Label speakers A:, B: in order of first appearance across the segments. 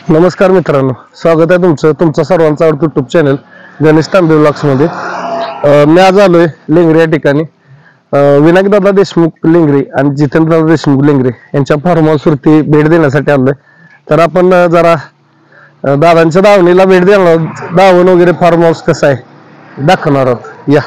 A: नमस्कार मित्रांनो, स्वागत आहे तुमचं सर्वांचं आवडतं युट्यूब चॅनल गणेश तांबे ब्लॉग्स मध्ये। मी आज आलोय लेंगरे या ठिकाणी। विनायकदादा देशमुख लेंगरे आणि जितेंद्रदादा देशमुख लेंगरे यांच्या फार्म हाऊस वरती भेट देण्यासाठी आलोय। तर आपण जरा दादांच्या दावणीला भेट देणार आहोत। दावण वगैरे फार्म हाऊस कसं आहे दाखवणार आहोत। या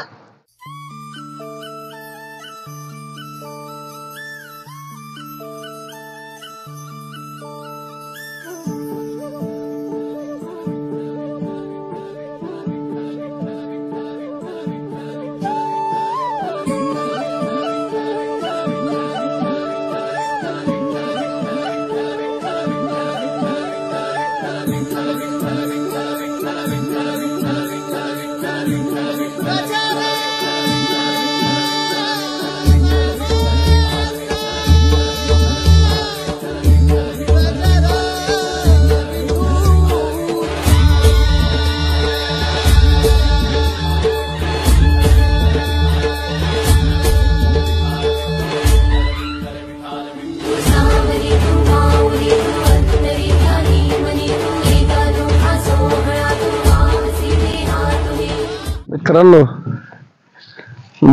A: मित्रांनो,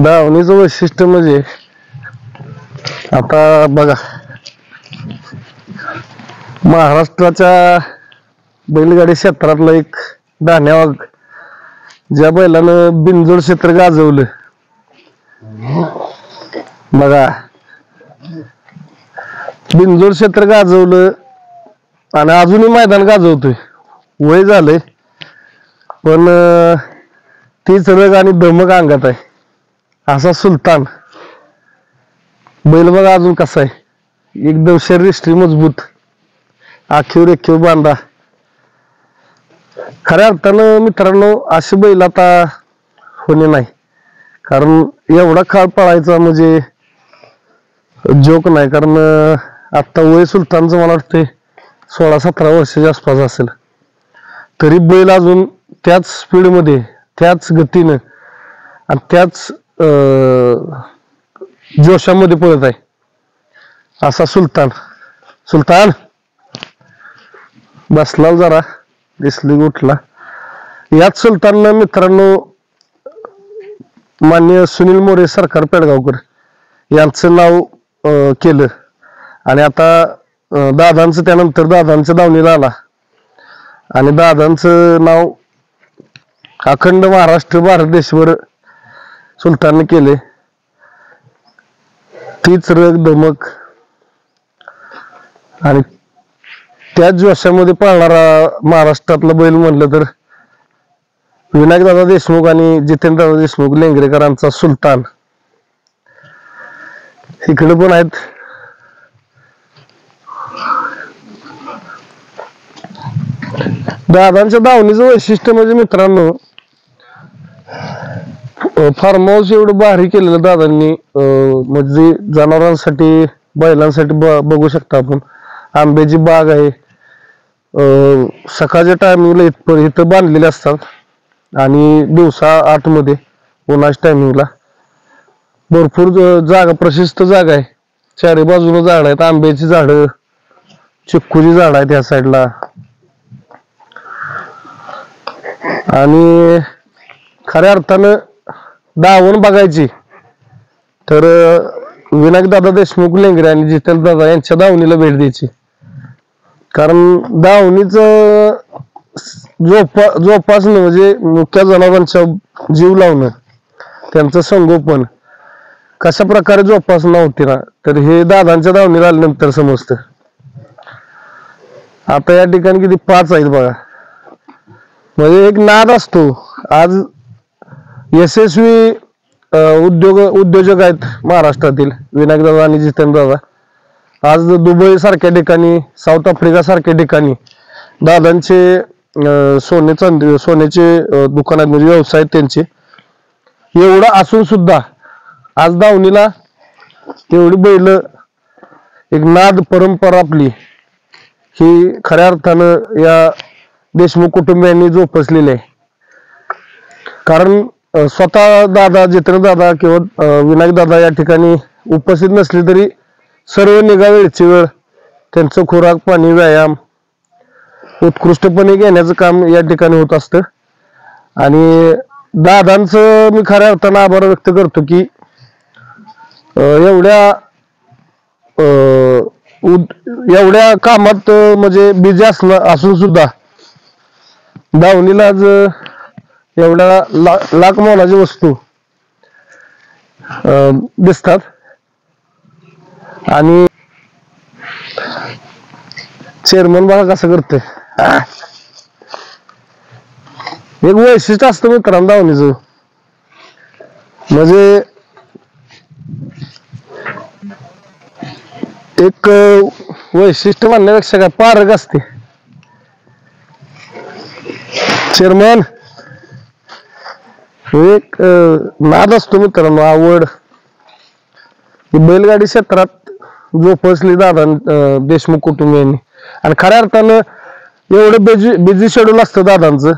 A: दावणीचं वैशिष्ट्य म्हणजे आता बघा, महाराष्ट्राच्या बैलगाडी क्षेत्रातलं एक धान्यावाग ज्या बैलानं बिनजोड क्षेत्र गाजवलं बघा, बिनजोड क्षेत्र गाजवलं आणि अजूनही मैदान गाजवतोय। वय झालंय पण तीच रग आणि धमक अंगात आहे, असा सुलतान बैल बघा अजून कसा आहे, एकदम शरीरयष्टी मजबूत, आखीव रेखीव बांधा। खऱ्या अर्थानं मित्रांनो अशी बैल आता होणे नाही, कारण एवढा काळ पळायचा म्हणजे जोक नाही। कारण आता वय सुलतानचं मला वाटतंय 16-17 वर्षाच्या आसपास असेल, तरी बैल अजून त्याच स्पीड मध्ये, त्याच गतीनं आणि त्याच जोशामध्ये पळत आहे, असा सुलतान। सुलतान बसला जरा, दिसली उठला। याच सुलताननं मित्रांनो माननीय सुनील मोरे सरकार पेडगावकर यांचं नाव केलं आणि आता दादांचं, त्यानंतर दादांच्या दावणीला आला आणि दादांचं नाव अखंड महाराष्ट्र भारत देशभर सुलतानने केले। तीच रग धमक आणि त्याच जोशामध्ये पाळणारा महाराष्ट्रातला बैल म्हणलं तर विनायकदादा देशमुख आणि जितेंद्रदादा देशमुख लेंगरेकरांचा सुलतान। इकडे पण आहेत। दादांच्या दावणीचं वैशिष्ट्य म्हणजे मित्रांनो, फार्म हाऊस एवढं भारी केलेलं दादांनी, म्हणजे जनावरांसाठी बैलांसाठी बघू शकता आपण। आंब्याची बाग आहे, सकाळच्या टायमिंगला इथं बांधलेले असतात आणि दिवसा 8 मध्ये उन्हाच्या टायमिंगला भरपूर जागा, प्रशस्त जागा आहे। चारी बाजूला झाड आहेत, आंब्याची झाडं, चिक्कूची झाड आहेत या साईडला। आणि खऱ्या अर्थानं दावण बघायची तर विनायकदादा देशमुख लेंगरे आणि जितेंद्रदादा यांच्या दावणीला भेट द्यायची। कारण दावणीचं जोपासणं म्हणजे मुख्य जनावरांचा जीव लावणं, त्यांचं संगोपन कशा प्रकारे जोपासना होते ना, तर हे दादांच्या दावणीला आल्यानंतर समजतं। आता या ठिकाणी किती 5 आहेत बघा, म्हणजे एक नाद असतो। आज यशस्वी उद्योजक आहेत महाराष्ट्रातील विनायकदादा आणि जितेंद्रदादा। आज दुबई सारख्या ठिकाणी, साऊथ आफ्रिका सारख्या ठिकाणी दादांचे सोन्याचे दुकान आहेत, म्हणजे व्यवसाय त्यांचे। एवढं असून सुद्धा आज दावणीला एवढी बैल, एक नाद परंपरा आपली ही खऱ्या अर्थानं या देशमुख कुटुंबियांनी जोपासलेली आहे। कारण स्वतः दादा, जितेंद्र दादा किंवा विनायक दादा या ठिकाणी उपस्थित नसले तरी सर्व निगा वेळची वेळ, त्यांचं खुराक, पाणी, व्यायाम उत्कृष्टपणे घेण्याचं काम या ठिकाणी होत असतं. आणि दादांचं मी खऱ्या अर्थानं आभार व्यक्त करतो की एवढ्या कामात म्हणजे बिझी असून सुद्धा दावणीला आज एवढ्या लाख मोलाची वस्तू दिसतात. आणि चेअरमन बघा कसं करते. एक वैशिष्ट्य असतं मित्रांनो दावणीचं, म्हणजे एक वैशिष्ट्य म्हणण्यापेक्षा काय पारख असते. चेअरमन एक नाद असतो मित्रांनो, आवड. बैलगाडी क्षेत्रात जोपासली दादा देशमुख कुटुंबियांनी. आणि खऱ्या अर्थानं एवढं बिझी शेड्यूल असतं दादांचं.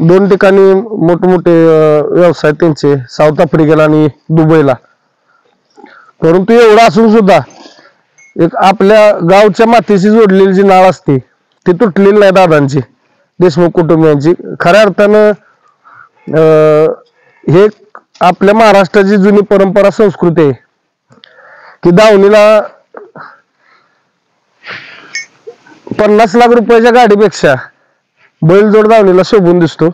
A: 2 ठिकाणी मोठमोठे व्यवसाय त्यांचे, साऊथ आफ्रिकेला आणि दुबईला. परंतु एवढं असून सुद्धा एक आपल्या गावच्या मातीशी जोडलेली जी नाळ असते ती तुटलेली नाही दादांची, देशमुख कुटुंबियांची. खऱ्या अर्थानं हे आपल्या महाराष्ट्राची जुनी परंपरा संस्कृती आहे की दावणीला 50 लाख रुपयाच्या गाडीपेक्षा बैलजोड दावणीला शोभून दिसतो.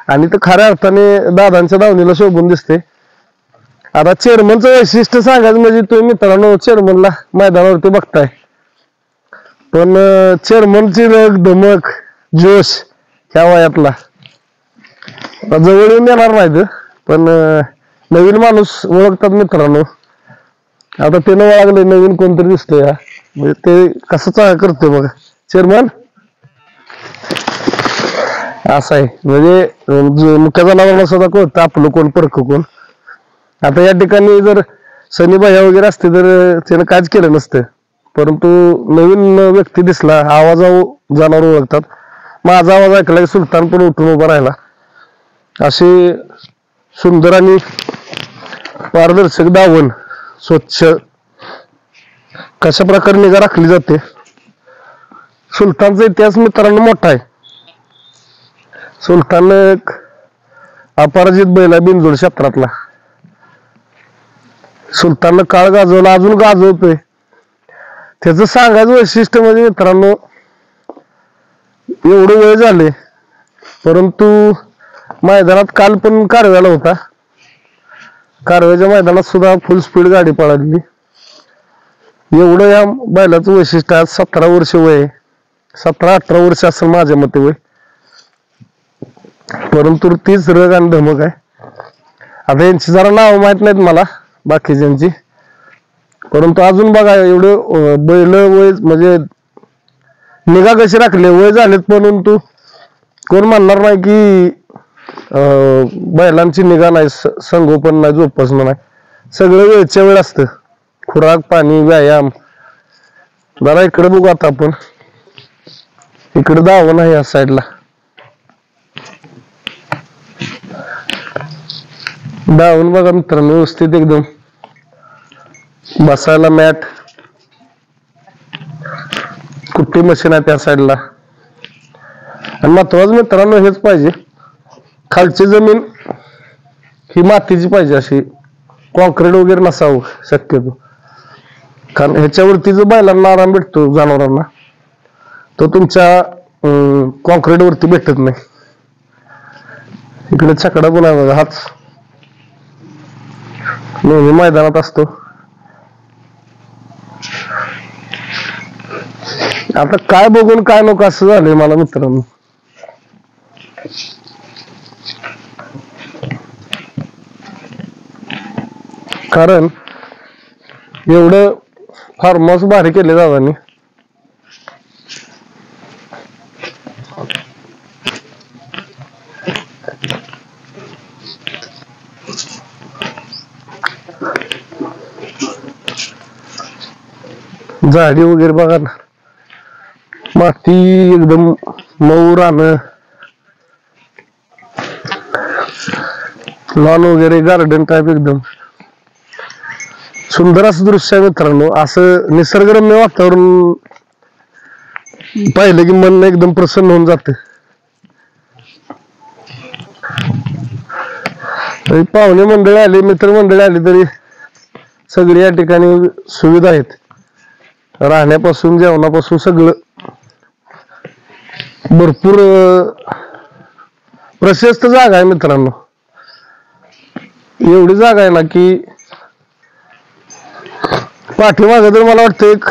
A: आणि तर खऱ्या अर्थाने दादांच्या दावणीला शोभून दिसते. आता चेअरमनचं वैशिष्ट्य सांगायचं म्हणजे तुम्ही मित्रांनो चेअरमनला मैदानावरती बघताय, पण चेअरमनची रग धमक जोश ह्या वयातला जवळ येऊन येणार नाहीत. पण नवीन माणूस ओळखतात मित्रांनो. आता ते न ओळखले नवीन कोणतरी दिसतोय, म्हणजे ते कसं करतोय बघा चेअरमन. असं आहे, म्हणजे मुख्य जनावरांना सुद्धा कळतं आपलं कोण परक कोण. आता या ठिकाणी जर सनी भैया वगैरे असते तर त्यानं काहीच केलं नसतं, परंतु नवीन व्यक्ती दिसला, आवाजावर जनावर ओळखतात. माझा आवाज ऐकला की सुलतान पण उठून उभा राहिला. अशी सुंदर आणि पारदर्शक दावण स्वच्छ कशा प्रकारे निगा राखली जाते. सुलतानचा इतिहास मित्रांनो मोठा आहे. सुलतान एक अपराजित बैल आहे बिनजोड क्षेत्रातला. सुलताननं काळ गाजवला, अजून गाजवतोय. त्याचं सांगायचं वैशिष्ट्य म्हणजे मित्रांनो एवढं वेळ झाले, परंतु मैदानात काल पण कारव्याला होता. कारव्याच्या मैदानात सुद्धा फुल स्पीड गाडी पळाली. एवढं या बैलाचं वैशिष्ट्य. आज 17 वर्ष वय, 17-18 वर्ष असेल माझ्या मते वय, परंतु तीच रग आणि धमक आहे. आता यांची जरा नाव माहित नाहीत मला बाकीच्यांची, परंतु अजून बघा एवढं बैल वय म्हणजे निगा कशी राखली. वय झालेत परंतु कोण म्हणणार नाही की बैलांची निगा नाही, संगोपन नाही, जोपासना नाही. सगळं वेळच्या वेळ असतं. खुराक, पाणी, व्यायाम. जरा इकडे बघू आता आपण, इकडे दावण आहे या साईडला. दावण बघा मित्रांनो व्यवस्थित एकदम, बसायला मॅट, कुट्टी मशीन आहे त्या साईडला. आणि महत्वाचं मित्रांनो हेच पाहिजे, खालची जमीन ही मातीची पाहिजे, अशी कॉन्क्रीट वगैरे नसावं शक्यतो. कारण ह्याच्यावरती जो बैलांना आराम भेटतो जनावरांना तो तुमच्या कॉन्क्रीट वरती भेटत नाही. इकडे छकडा पण आहे बघा, हाच नेहमी मैदानात असतो. आता काय बघून काय नको असं झालंय मला मित्रांनो. कारण एवढं फार्म हाऊस भारी केले दादांनी. झाडी वगैरे बघा ना, माती एकदम मऊ राहणं, लॉन वगैरे गार्डन टाईप एकदम सुंदर असं दृश्य आहे मित्रांनो. असं निसर्गरम्य वातावरण पाहिलं की मन एकदम प्रसन्न होऊन जाते. पाहुणे मंडळी आली, मित्रमंडळी आली तरी सगळी या ठिकाणी सुविधा आहेत. राहण्यापासून जेवणापासून सगळं भरपूर प्रशस्त जागा आहे मित्रांनो. एवढी जागा आहे ना की पाठीमागे तर मला वाटतं एक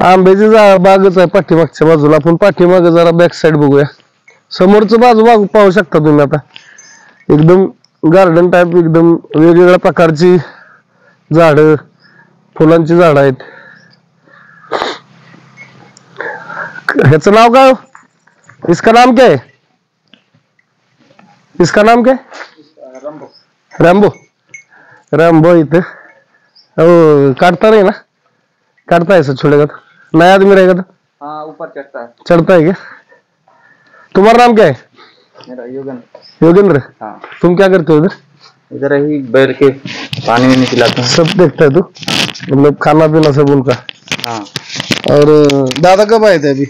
A: आंब्याची बागच आहे पाठीमागच्या बाजूला. आपण पाठीमागे जरा बॅक साईड बघूया. समोरचं बाजू पाहू शकता तुम्ही. आता एकदम गार्डन टाईप, एकदम वेगवेगळ्या प्रकारची झाडं, फुलांची झाडं आहेत. ह्याचं नाव काय? इसका नाम क्या है? इसका नाम क्या है? रैम्बो. रैम्बो इथे काटता नहीं ना? काटता है ऐसा छोड़ेगा तो? नया आदमी रहेगा तो?
B: हाँ, ऊपर चढ़ता है.
A: चढ़ता है क्या? तुम्हारा नाम क्या है?
B: मेरा योगेंद्र.
A: योगेंद्र.
B: हाँ.
A: तुम क्या करते हो उधर?
B: इधर ही बैठ के पानी में खिलाता हूँ.
A: सब देखता है तू? मतलब खाना पीना सब उनका?
B: हाँ.
A: और दादा कब आए थे अभी?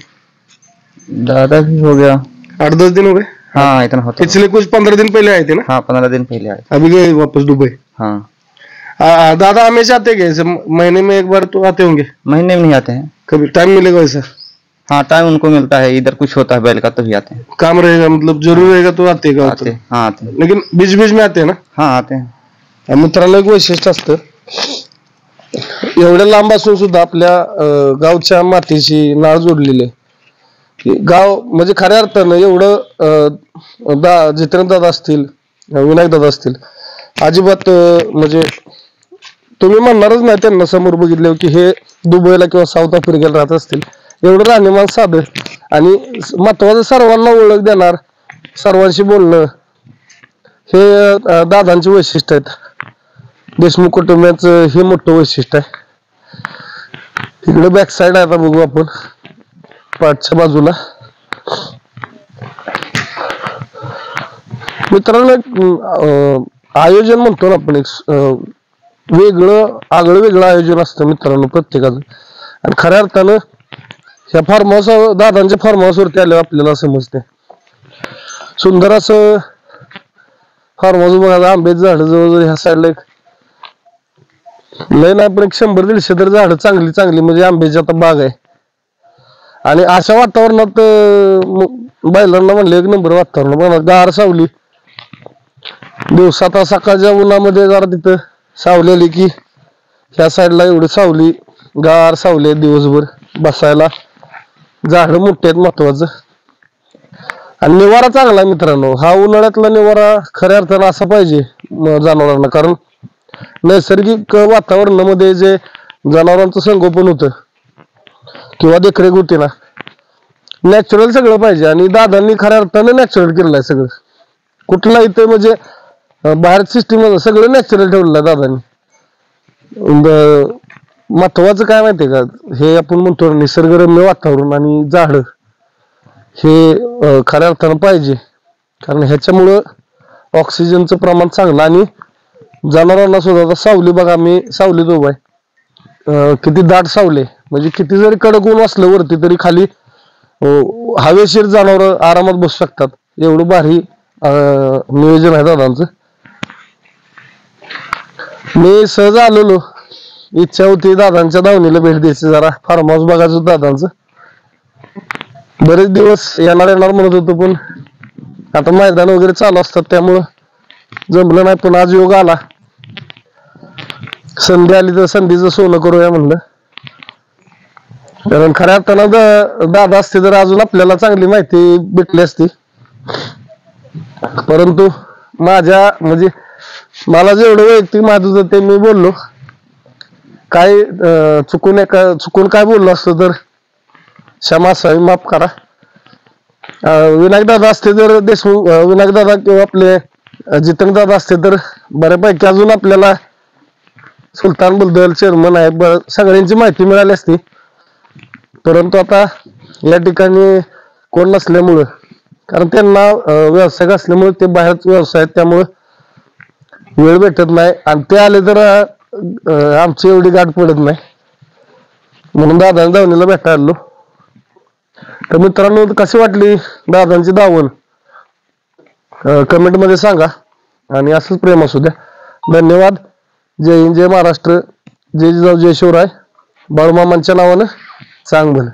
B: दादा भी हो गया
A: 8-10 दिन हो गए.
B: हाँ, इतना होता है.
A: पिछले कुछ 15 दिन पहले आए थे ना?
B: हाँ, 15 दिन पहले आए.
A: अभी गए वापस दुबई.
B: हाँ.
A: दादा हमेशा आते हैं क्या? महीने में एक बार तो आते होंगे?
B: महीने में नहीं आते हैं.
A: कभी टाइम मिलेगा वैसा?
B: हाँ, टाइम उनको मिलता है. इधर कुछ होता है बैल का तो भी आते हैं.
A: काम रहेगा मतलब जरूर रहेगा तो आते हैं.
B: आते हैं. हाँ, आते हैं.
A: लेकिन बीच बीच में आते हैं ना?
B: हाँ, आते हैं.
A: मित्रांनो एक वैशिष्ट्य असतं, एवढ्या लांब असून सुद्धा आपल्या गावच्या मातीशी नाळ जोडलेली आहे. गाव म्हणजे खऱ्या अर्थानं एवढं जितेंद्र दादा असतील, विनायक दादा असतील, अजिबात म्हणजे तुम्ही म्हणणारच नाही त्यांना समोर बघितलं की हे दुबईला किंवा साऊथ आफ्रिकेला राहत असतील. एवढं राहणीमान साधं आणि महत्वाचं सर्वांना ओळख देणार, सर्वांशी बोलणं, हे दादांचे वैशिष्ट्य आहेत. देशमुख कुटुंबाचं हे मोठं वैशिष्ट्य आहे. इकडे बॅक साईड आहे, आता बघू आपण पाठच्या बाजूला. मित्रांनो आयोजन म्हणतो ना आपण, एक वेगळं आगळं वेगळं आयोजन असतं मित्रांनो प्रत्येकाचं. आणि खऱ्या अर्थानं ह्या फार्म हाऊस, दादांच्या फार्म हाऊस वरती आल्यावर आपल्याला समजते. सुंदर असं फार्म हाऊस बघा. आंब्याची झाड जवळजवळ ह्या साईडला एक लय नाही पण 100-150 तर झाडं चांगली चांगली म्हणजे आंब्याची आता बाग आहे. आणि अशा वातावरणात बैलांना म्हणले एक नंबर वातावरण बघा. गार सावली, दिवसात सकाळच्या उन्हामध्ये जरा तिथं सावली आली की ह्या साईडला एवढी सावली, गार सावली आहे दिवसभर बसायला. झाडं मोठे आहेत महत्वाचं. आणि निवारा चांगला आहे मित्रांनो. हा उन्हाळ्यातला निवारा खऱ्या अर्थानं असा पाहिजे जनावरांना. कारण नैसर्गिक वातावरणामध्ये जे जनावरांचं संगोपन होतं किंवा देखरेख होती ना, नॅचरल सगळं पाहिजे. आणि दादांनी खऱ्या अर्थानं नॅचरल केलेलं आहे सगळं. कुठला इथे म्हणजे बाहेर सिस्टीम सगळं नॅचरल ठेवलेलं आहे दादांनी. महत्वाचं काय माहितीये का, हे आपण म्हणतो निसर्गरम्य वातावरण आणि झाड हे खऱ्या अर्थानं पाहिजे. कारण ह्याच्यामुळं ऑक्सिजनचं प्रमाण चांगलं. आणि जनावरांना सुद्धा आता सावली बघा, मी सावलीत उभा आहे, किती दाट सावली, म्हणजे किती जरी कडक ऊन असलं वरती तरी खाली हवेशीर जनावर आरामात बसू शकतात. एवढं भारी नियोजन आहे दादांचं. मी सहज आलेलो, इच्छा होती दादांच्या दावणीला भेट द्यायची, जरा फार्म हाऊस बघायचं दादांचं. बरेच दिवस येणार म्हणत होतो पण आता मैदान वगैरे चालू असतात त्यामुळं जमलं नाही. पण आज योग आला, संधी आली तर संधीचं सोनं करूया म्हणलं. कारण खऱ्या अर्थानं दादा असते तर अजून आपल्याला चांगली माहिती भेटली असती. परंतु माझ्या म्हणजे मला जेवढं वैयक्तिक माहिती होतं ते मी बोललो. काय चुकून काय बोललो असतो तर क्षमा असावी, माफ करा. विनायक दादा असते तर देशमुख विनायक दादा किंवा आपले जितेंद्र दादा असते तर बऱ्यापैकी अजून आपल्याला सुलतान बद्दल, चेअरमन आहे, सगळ्यांची माहिती मिळाली असती. परंतु आता या ठिकाणी कोण नसल्यामुळं, कारण त्यांना व्यावसायिक असल्यामुळे ते बाहेरच व्यवसाय आहेत, त्यामुळं वेळ भेटत नाही. आणि ते आले तर आमची एवढी गाठ पडत नाही. म्हणून दादाने दावणीला भेटायला आलो. तर मित्रांनो, कशी वाटली दादांची दावण कमेंट मध्ये सांगा आणि असंच प्रेम असू द्या. धन्यवाद. जय हिंद, जय महाराष्ट्र, जय जिजाऊ, जय शिवराय. बाळूमामांच्या नावानं चांग भलं.